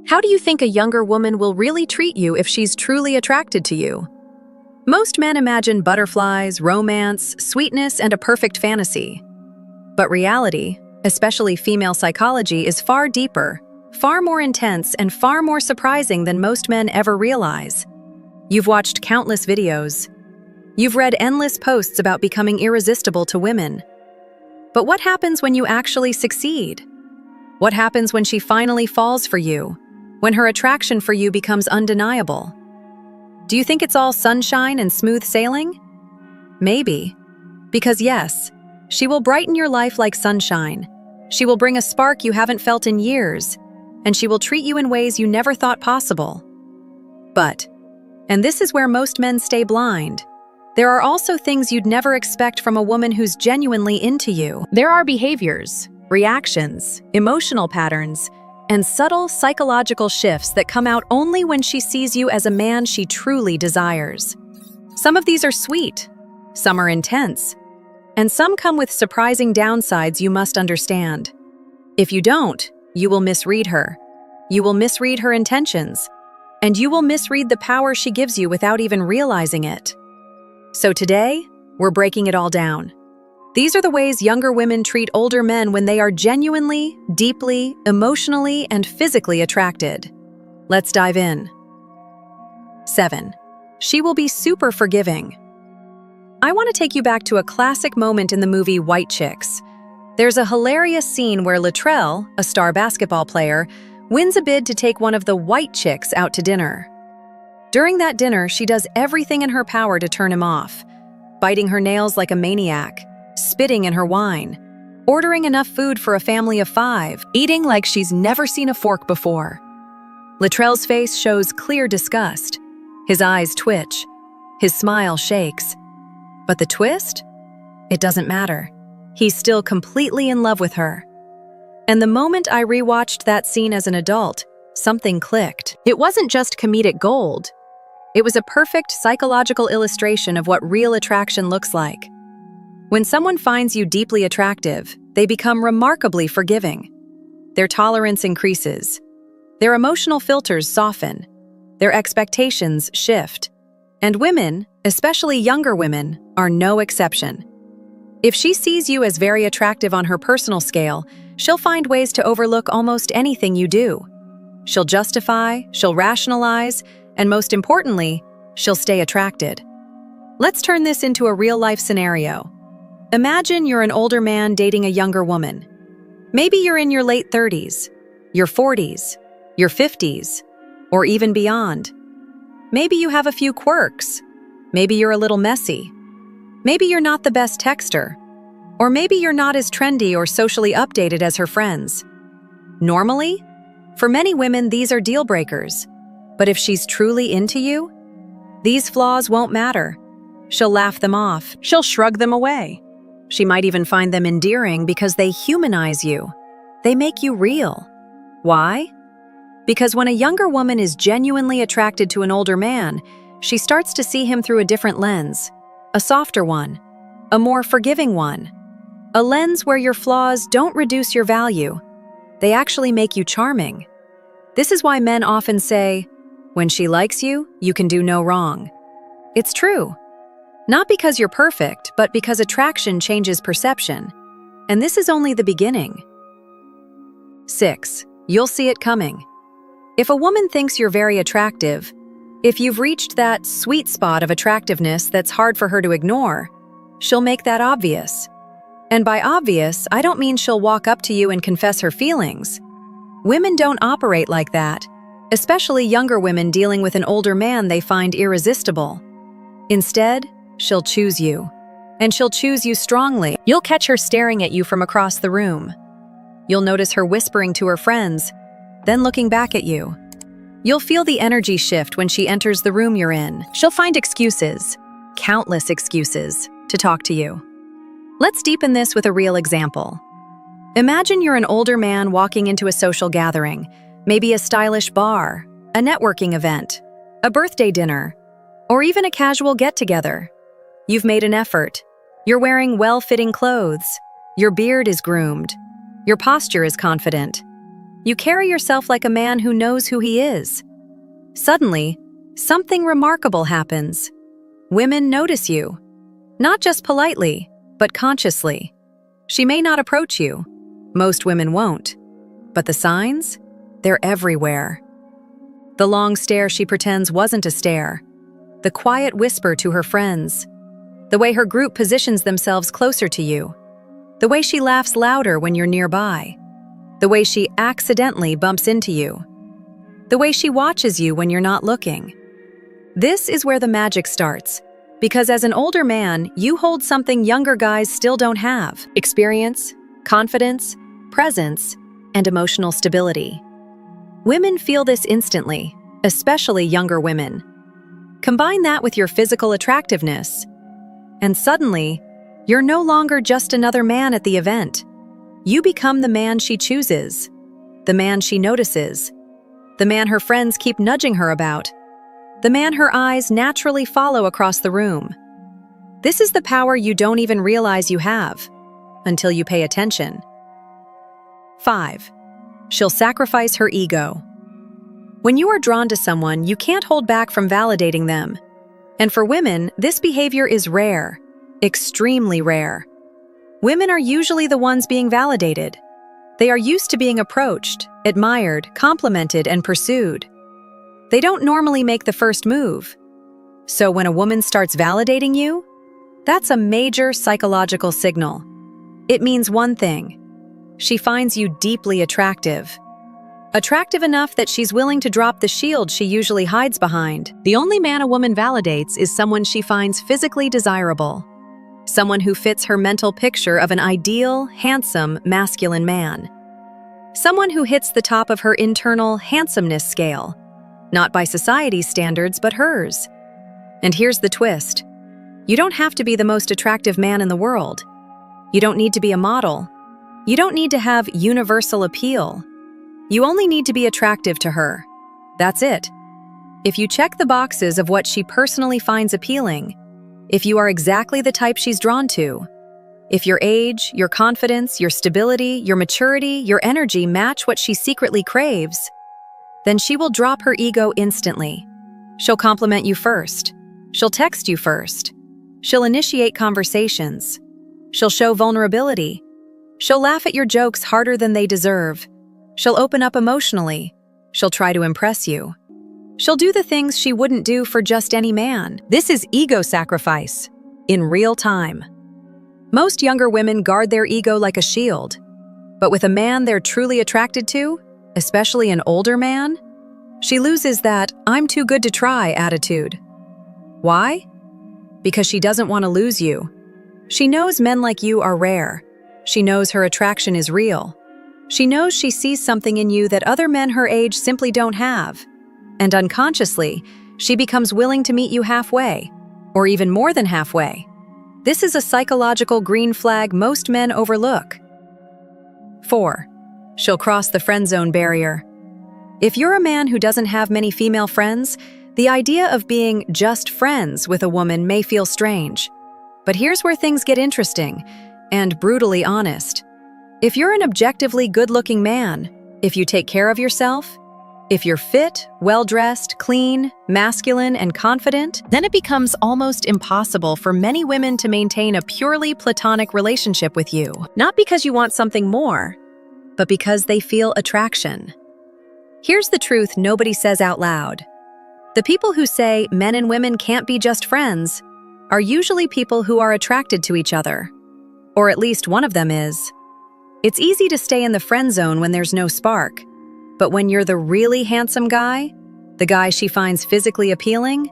How do you think a younger woman will really treat you if she's truly attracted to you? Most men imagine butterflies, romance, sweetness, and a perfect fantasy. But reality, especially female psychology, is far deeper, far more intense, and far more surprising than most men ever realize. You've watched countless videos. You've read endless posts about becoming irresistible to women. But what happens when you actually succeed? What happens when she finally falls for you? When her attraction for you becomes undeniable? Do you think it's all sunshine and smooth sailing? Maybe. Because yes, she will brighten your life like sunshine. She will bring a spark you haven't felt in years, and she will treat you in ways you never thought possible. But, and this is where most men stay blind, there are also things you'd never expect from a woman who's genuinely into you. There are behaviors, reactions, emotional patterns, and subtle psychological shifts that come out only when she sees you as a man she truly desires. Some of these are sweet, some are intense, and some come with surprising downsides you must understand. If you don't, you will misread her. You will misread her intentions, and you will misread the power she gives you without even realizing it. So today, we're breaking it all down. These are the ways younger women treat older men when they are genuinely, deeply, emotionally, and physically attracted. Let's dive in. 7. She will be super forgiving. I want to take you back to a classic moment in the movie White Chicks. There's a hilarious scene where Latrell, a star basketball player, wins a bid to take one of the white chicks out to dinner. During that dinner, she does everything in her power to turn him off, biting her nails like a maniac, spitting in her wine, ordering enough food for a family of 5, eating like she's never seen a fork before. Latrell's face shows clear disgust. His eyes twitch. His smile shakes. But the twist? It doesn't matter. He's still completely in love with her. And the moment I rewatched that scene as an adult, something clicked. It wasn't just comedic gold. It was a perfect psychological illustration of what real attraction looks like. When someone finds you deeply attractive, they become remarkably forgiving. Their tolerance increases. Their emotional filters soften. Their expectations shift. And women, especially younger women, are no exception. If she sees you as very attractive on her personal scale, she'll find ways to overlook almost anything you do. She'll justify, she'll rationalize, and most importantly, she'll stay attracted. Let's turn this into a real-life scenario. Imagine you're an older man dating a younger woman. Maybe you're in your late 30s, your 40s, your 50s, or even beyond. Maybe you have a few quirks. Maybe you're a little messy. Maybe you're not the best texter. Or maybe you're not as trendy or socially updated as her friends. Normally, for many women, these are deal breakers. But if she's truly into you, these flaws won't matter. She'll laugh them off. She'll shrug them away. She might even find them endearing because they humanize you. They make you real. Why? Because when a younger woman is genuinely attracted to an older man, she starts to see him through a different lens, a softer one, a more forgiving one, a lens where your flaws don't reduce your value. They actually make you charming. This is why men often say, "When she likes you, you can do no wrong." It's true. Not because you're perfect, but because attraction changes perception. And this is only the beginning. 6. You'll see it coming. If a woman thinks you're very attractive, if you've reached that sweet spot of attractiveness that's hard for her to ignore, she'll make that obvious. And by obvious, I don't mean she'll walk up to you and confess her feelings. Women don't operate like that, especially younger women dealing with an older man they find irresistible. Instead, she'll choose you. And she'll choose you strongly. You'll catch her staring at you from across the room. You'll notice her whispering to her friends, then looking back at you. You'll feel the energy shift when she enters the room you're in. She'll find excuses, countless excuses, to talk to you. Let's deepen this with a real example. Imagine you're an older man walking into a social gathering, maybe a stylish bar, a networking event, a birthday dinner, or even a casual get-together. You've made an effort. You're wearing well-fitting clothes. Your beard is groomed. Your posture is confident. You carry yourself like a man who knows who he is. Suddenly, something remarkable happens. Women notice you. Not just politely, but consciously. She may not approach you. Most women won't. But the signs? They're everywhere. The long stare she pretends wasn't a stare. The quiet whisper to her friends. The way her group positions themselves closer to you. The way she laughs louder when you're nearby. The way she accidentally bumps into you. The way she watches you when you're not looking. This is where the magic starts, because as an older man, you hold something younger guys still don't have: experience, confidence, presence, and emotional stability. Women feel this instantly, especially younger women. Combine that with your physical attractiveness, and suddenly, you're no longer just another man at the event. You become the man she chooses, the man she notices, the man her friends keep nudging her about, the man her eyes naturally follow across the room. This is the power you don't even realize you have, until you pay attention. 5. She'll sacrifice her ego. When you are drawn to someone, you can't hold back from validating them. And for women, this behavior is rare, extremely rare. Women are usually the ones being validated. They are used to being approached, admired, complimented, and pursued. They don't normally make the first move. So when a woman starts validating you, that's a major psychological signal. It means one thing: she finds you deeply attractive. Attractive enough that she's willing to drop the shield she usually hides behind. The only man a woman validates is someone she finds physically desirable. Someone who fits her mental picture of an ideal, handsome, masculine man. Someone who hits the top of her internal handsomeness scale, not by society's standards, but hers. And here's the twist. You don't have to be the most attractive man in the world. You don't need to be a model. You don't need to have universal appeal. You only need to be attractive to her. That's it. If you check the boxes of what she personally finds appealing, if you are exactly the type she's drawn to, if your age, your confidence, your stability, your maturity, your energy match what she secretly craves, then she will drop her ego instantly. She'll compliment you first. She'll text you first. She'll initiate conversations. She'll show vulnerability. She'll laugh at your jokes harder than they deserve. She'll open up emotionally. She'll try to impress you. She'll do the things she wouldn't do for just any man. This is ego sacrifice, in real time. Most younger women guard their ego like a shield. But with a man they're truly attracted to, especially an older man, she loses that "I'm too good to try" attitude. Why? Because she doesn't want to lose you. She knows men like you are rare. She knows her attraction is real. She knows she sees something in you that other men her age simply don't have. And unconsciously, she becomes willing to meet you halfway, or even more than halfway. This is a psychological green flag most men overlook. 4. She'll cross the friend zone barrier. If you're a man who doesn't have many female friends, the idea of being just friends with a woman may feel strange. But here's where things get interesting and brutally honest. If you're an objectively good-looking man, if you take care of yourself, if you're fit, well-dressed, clean, masculine, and confident, then it becomes almost impossible for many women to maintain a purely platonic relationship with you. Not because you want something more, but because they feel attraction. Here's the truth nobody says out loud. The people who say men and women can't be just friends are usually people who are attracted to each other. Or at least one of them is. It's easy to stay in the friend zone when there's no spark. But when you're the really handsome guy, the guy she finds physically appealing,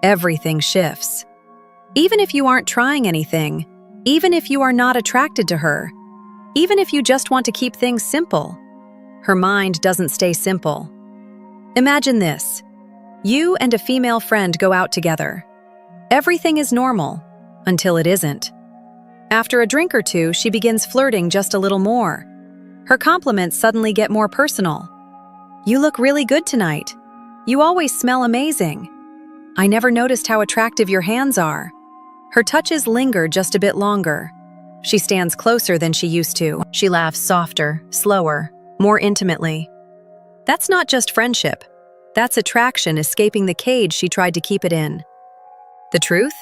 everything shifts. Even if you aren't trying anything, even if you are not attracted to her, even if you just want to keep things simple, her mind doesn't stay simple. Imagine this. You and a female friend go out together. Everything is normal, until it isn't. After a drink or two, she begins flirting just a little more. Her compliments suddenly get more personal. "You look really good tonight. You always smell amazing. I never noticed how attractive your hands are." Her touches linger just a bit longer. She stands closer than she used to. She laughs softer, slower, more intimately. That's not just friendship. That's attraction escaping the cage she tried to keep it in. The truth?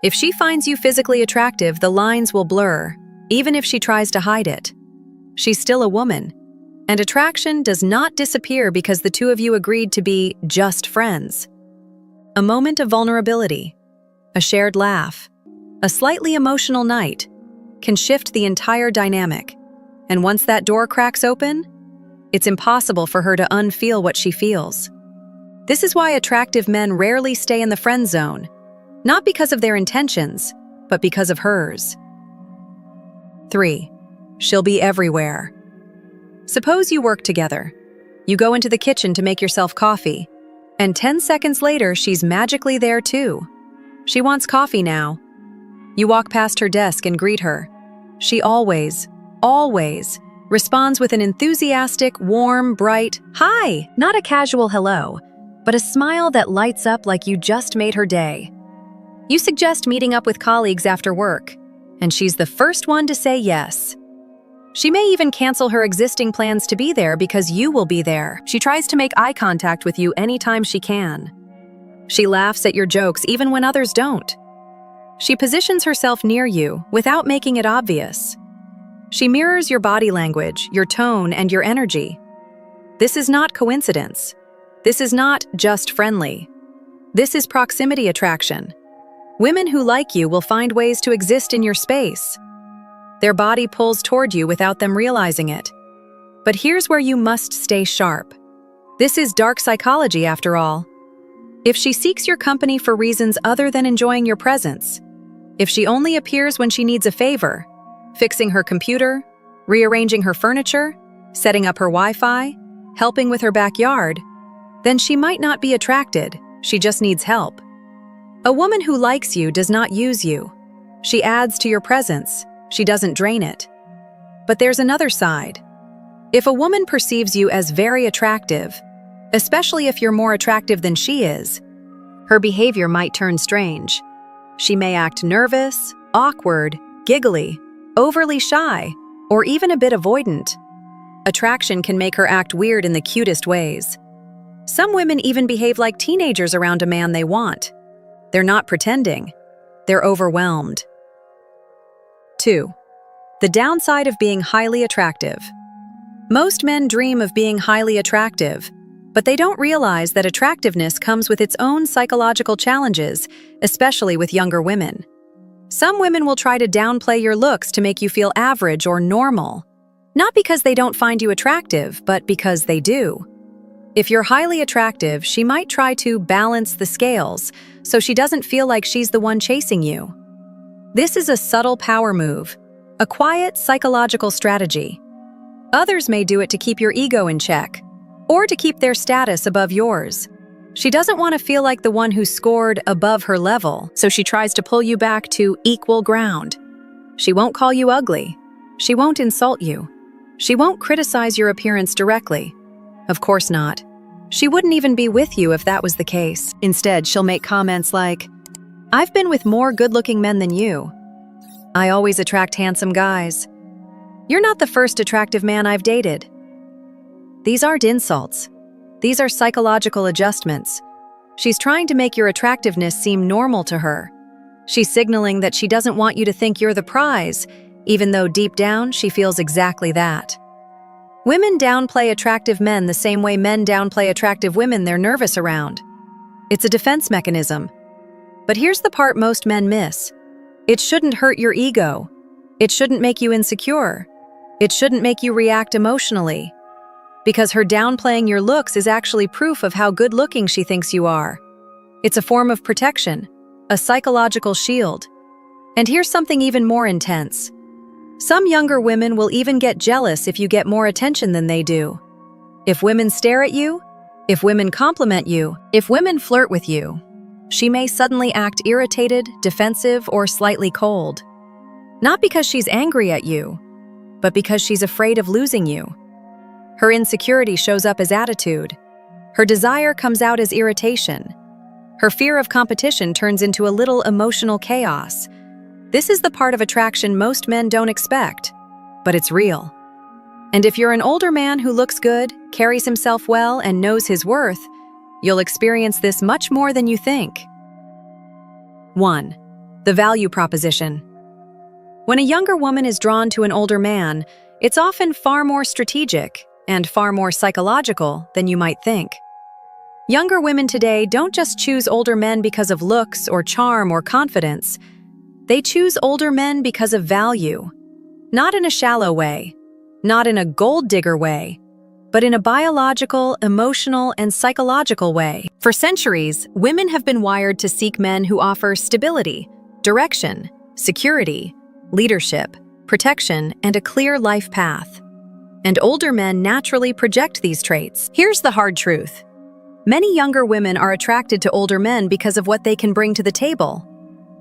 If she finds you physically attractive, the lines will blur, even if she tries to hide it. She's still a woman, and attraction does not disappear because the two of you agreed to be just friends. A moment of vulnerability, a shared laugh, a slightly emotional night can shift the entire dynamic, and once that door cracks open, it's impossible for her to unfeel what she feels. This is why attractive men rarely stay in the friend zone, not because of their intentions, but because of hers. 3. She'll be everywhere. Suppose you work together. You go into the kitchen to make yourself coffee, and 10 seconds later, she's magically there too. She wants coffee now. You walk past her desk and greet her. She always responds with an enthusiastic, warm, bright, "Hi!" Not a casual hello, but a smile that lights up like you just made her day. You suggest meeting up with colleagues after work, and she's the first one to say yes. She may even cancel her existing plans to be there because you will be there. She tries to make eye contact with you anytime she can. She laughs at your jokes even when others don't. She positions herself near you without making it obvious. She mirrors your body language, your tone, and your energy. This is not coincidence. This is not just friendly. This is proximity attraction. Women who like you will find ways to exist in your space. Their body pulls toward you without them realizing it. But here's where you must stay sharp. This is dark psychology after all. If she seeks your company for reasons other than enjoying your presence, if she only appears when she needs a favor, fixing her computer, rearranging her furniture, setting up her Wi-Fi, helping with her backyard, then she might not be attracted, she just needs help. A woman who likes you does not use you. She adds to your presence, she doesn't drain it. But there's another side. If a woman perceives you as very attractive, especially if you're more attractive than she is, her behavior might turn strange. She may act nervous, awkward, giggly, overly shy, or even a bit avoidant. Attraction can make her act weird in the cutest ways. Some women even behave like teenagers around a man they want. They're not pretending. They're overwhelmed. 2. The downside of being highly attractive. Most men dream of being highly attractive, but they don't realize that attractiveness comes with its own psychological challenges, especially with younger women. Some women will try to downplay your looks to make you feel average or normal. Not because they don't find you attractive, but because they do. If you're highly attractive, she might try to balance the scales, so she doesn't feel like she's the one chasing you. This is a subtle power move, a quiet psychological strategy. Others may do it to keep your ego in check, or to keep their status above yours. She doesn't want to feel like the one who scored above her level, so she tries to pull you back to equal ground. She won't call you ugly. She won't insult you. She won't criticize your appearance directly. Of course not. She wouldn't even be with you if that was the case. Instead, she'll make comments like, "I've been with more good-looking men than you. I always attract handsome guys. You're not the first attractive man I've dated." These aren't insults. These are psychological adjustments. She's trying to make your attractiveness seem normal to her. She's signaling that she doesn't want you to think you're the prize, even though deep down she feels exactly that. Women downplay attractive men the same way men downplay attractive women they're nervous around. It's a defense mechanism. But here's the part most men miss. It shouldn't hurt your ego. It shouldn't make you insecure. It shouldn't make you react emotionally. Because her downplaying your looks is actually proof of how good-looking she thinks you are. It's a form of protection, a psychological shield. And here's something even more intense. Some younger women will even get jealous if you get more attention than they do. If women stare at you, if women compliment you, if women flirt with you, she may suddenly act irritated, defensive, or slightly cold. Not because she's angry at you, but because she's afraid of losing you. Her insecurity shows up as attitude. Her desire comes out as irritation. Her fear of competition turns into a little emotional chaos. This is the part of attraction most men don't expect, but it's real. And if you're an older man who looks good, carries himself well, and knows his worth, you'll experience this much more than you think. 1. The value proposition. When a younger woman is drawn to an older man, it's often far more strategic and far more psychological than you might think. Younger women today don't just choose older men because of looks or charm or confidence. They choose older men because of value. Not in a shallow way, not in a gold digger way, but in a biological, emotional, and psychological way. For centuries, women have been wired to seek men who offer stability, direction, security, leadership, protection, and a clear life path. And older men naturally project these traits. Here's the hard truth. Many younger women are attracted to older men because of what they can bring to the table,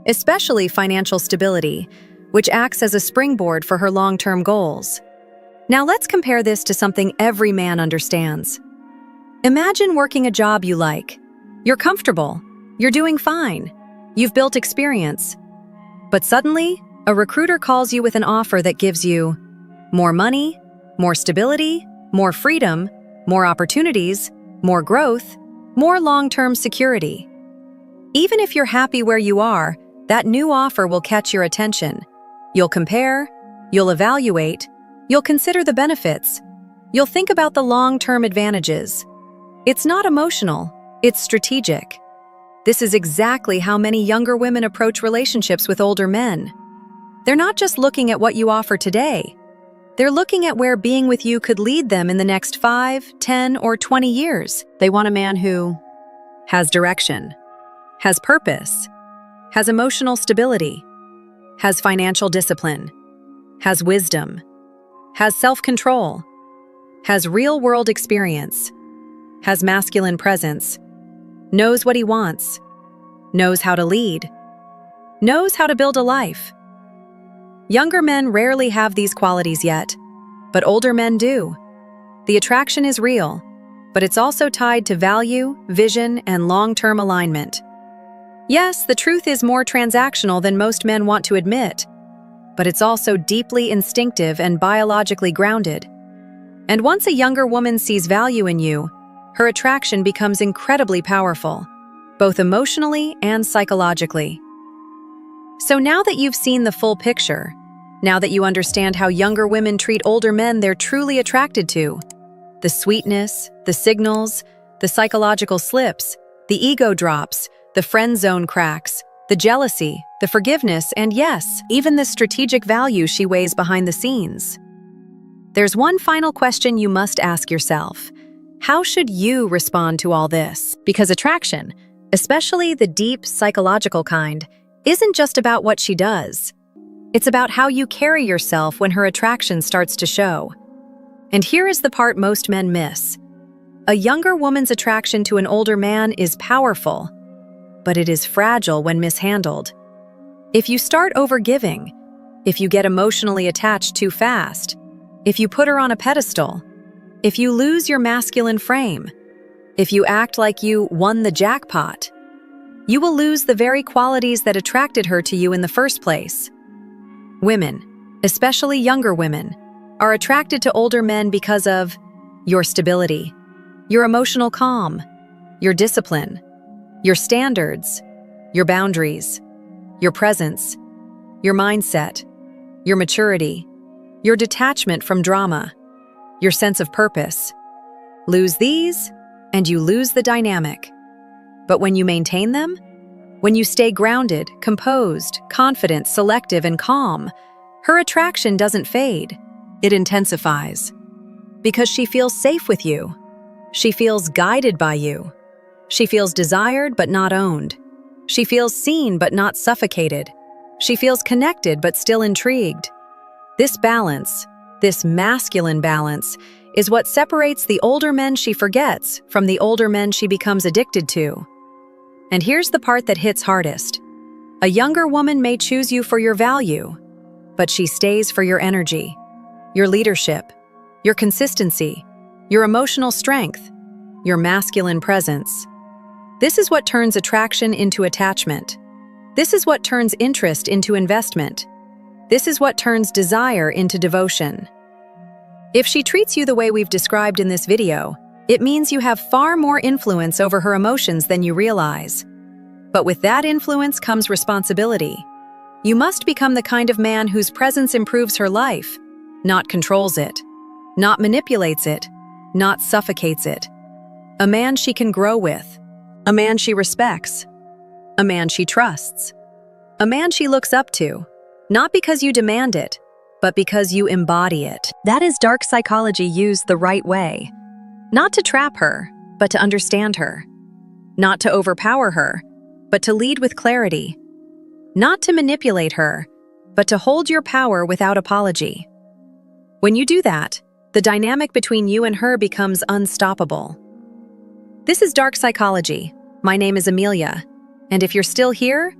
especially financial stability, which acts as a springboard for her long-term goals. Now let's compare this to something every man understands. Imagine working a job you like. You're comfortable. You're doing fine. You've built experience. But suddenly, a recruiter calls you with an offer that gives you more money, more stability, more freedom, more opportunities, more growth, more long-term security. Even if you're happy where you are, that new offer will catch your attention. You'll compare, you'll evaluate, you'll consider the benefits, you'll think about the long-term advantages. It's not emotional, it's strategic. This is exactly how many younger women approach relationships with older men. They're not just looking at what you offer today. They're looking at where being with you could lead them in the next 5, 10, or 20 years. They want a man who has direction, has purpose, has emotional stability, has financial discipline, has wisdom, has self-control, has real-world experience, has masculine presence, knows what he wants, knows how to lead, knows how to build a life. Younger men rarely have these qualities yet, but older men do. The attraction is real, but it's also tied to value, vision, and long-term alignment. Yes, the truth is more transactional than most men want to admit, but it's also deeply instinctive and biologically grounded. And once a younger woman sees value in you, her attraction becomes incredibly powerful, both emotionally and psychologically. So now that you've seen the full picture, now that you understand how younger women treat older men they're truly attracted to, the sweetness, the signals, the psychological slips, the ego drops, the friend zone cracks, the jealousy, the forgiveness, and yes, even the strategic value she weighs behind the scenes. There's one final question you must ask yourself. How should you respond to all this? Because attraction, especially the deep psychological kind, isn't just about what she does. It's about how you carry yourself when her attraction starts to show. And here is the part most men miss. A younger woman's attraction to an older man is powerful, but it is fragile when mishandled. If you start overgiving, if you get emotionally attached too fast, if you put her on a pedestal, if you lose your masculine frame, if you act like you won the jackpot, you will lose the very qualities that attracted her to you in the first place. Women, especially younger women, are attracted to older men because of your stability, your emotional calm, your discipline, your standards, your boundaries, your presence, your mindset, your maturity, your detachment from drama, your sense of purpose. Lose these, and you lose the dynamic. But when you maintain them, when you stay grounded, composed, confident, selective, and calm, her attraction doesn't fade. It intensifies. Because she feels safe with you. She feels guided by you. She feels desired but not owned. She feels seen but not suffocated. She feels connected but still intrigued. This balance, this masculine balance, is what separates the older men she forgets from the older men she becomes addicted to. And here's the part that hits hardest. A younger woman may choose you for your value, but she stays for your energy, your leadership, your consistency, your emotional strength, your masculine presence. This is what turns attraction into attachment. This is what turns interest into investment. This is what turns desire into devotion. If she treats you the way we've described in this video, it means you have far more influence over her emotions than you realize. But with that influence comes responsibility. You must become the kind of man whose presence improves her life, not controls it, not manipulates it, not suffocates it. A man she can grow with, a man she respects, a man she trusts, a man she looks up to, not because you demand it, but because you embody it. That is dark psychology used the right way. Not to trap her, but to understand her. Not to overpower her, but to lead with clarity. Not to manipulate her, but to hold your power without apology. When you do that, the dynamic between you and her becomes unstoppable. This is Dark Psychology. My name is Amelia, and if you're still here,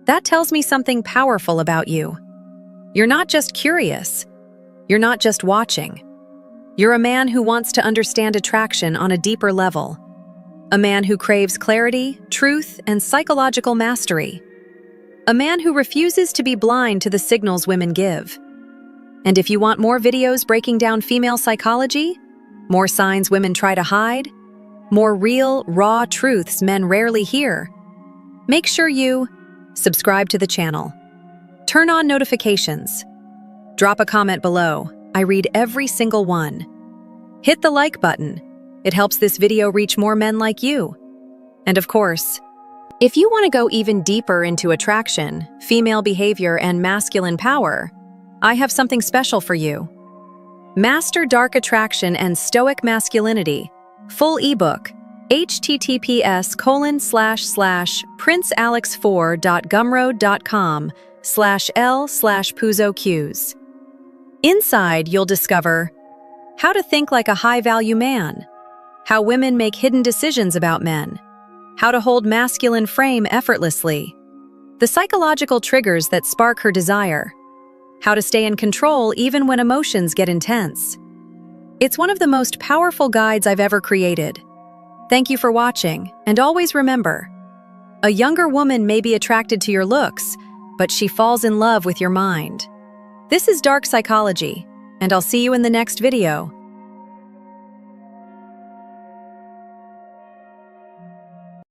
that tells me something powerful about you. You're not just curious. You're not just watching. You're a man who wants to understand attraction on a deeper level. A man who craves clarity, truth, and psychological mastery. A man who refuses to be blind to the signals women give. And if you want more videos breaking down female psychology, more signs women try to hide, more real, raw truths men rarely hear, make sure you subscribe to the channel. Turn on notifications. Drop a comment below. I read every single one. Hit the like button. It helps this video reach more men like you. And of course, if you want to go even deeper into attraction, female behavior, and masculine power, I have something special for you. Master Dark Attraction and Stoic Masculinity, full ebook, https://princealex4.gumroad.com/l/puzoqs. Inside, you'll discover how to think like a high-value man, how women make hidden decisions about men, how to hold masculine frame effortlessly, the psychological triggers that spark her desire, how to stay in control even when emotions get intense. It's one of the most powerful guides I've ever created. Thank you for watching, and always remember, a younger woman may be attracted to your looks, but she falls in love with your mind. This is Dark Psychology, and I'll see you in the next video.